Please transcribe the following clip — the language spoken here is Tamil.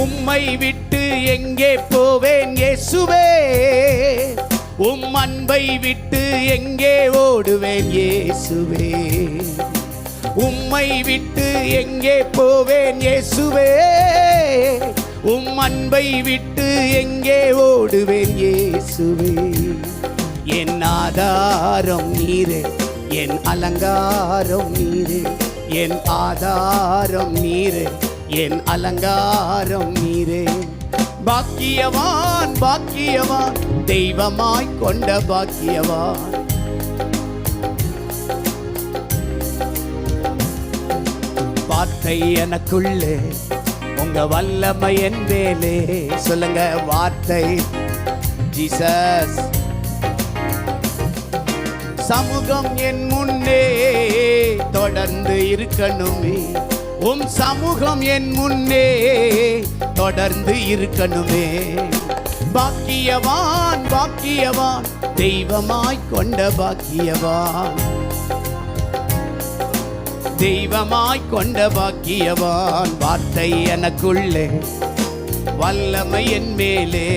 உம்மை விட்டு எங்கே போவேன் இயேசுவே, உம் அன்பை விட்டு எங்கே ஓடுவேன் இயேசுவே. உம்மை விட்டு எங்கே போவேன் இயேசுவே, உம் அன்பை விட்டு எங்கே ஓடுவேன் இயேசுவே. என் ஆதாரம் நீரே, என் அலங்காரம் நீரே, என் ஆதாரம் நீரே, என் அலங்காரம் நீரே. பாக்கியவான் பாக்கியவான், தெய்வமாய் கொண்ட பாக்கியவான். வார்த்தை எனக்குள்ளே, உங்க வல்லமை என் மேலே. சொல்லுங்க, வார்த்தை ஜீசஸ். சமூகம் என் முன்னே தொடர்ந்து இருக்கணுமே, உம் சமூகம் என் முன்னே தொடர்ந்து இருக்கணுமே. பாக்கியவான் பாக்கியவான், தெய்வமாய் கொண்ட பாக்கியவான். தெய்வமாய் கொண்ட பாக்கியவான். வார்த்தை எனக்குள்ளே, வல்லமை என் மேலே.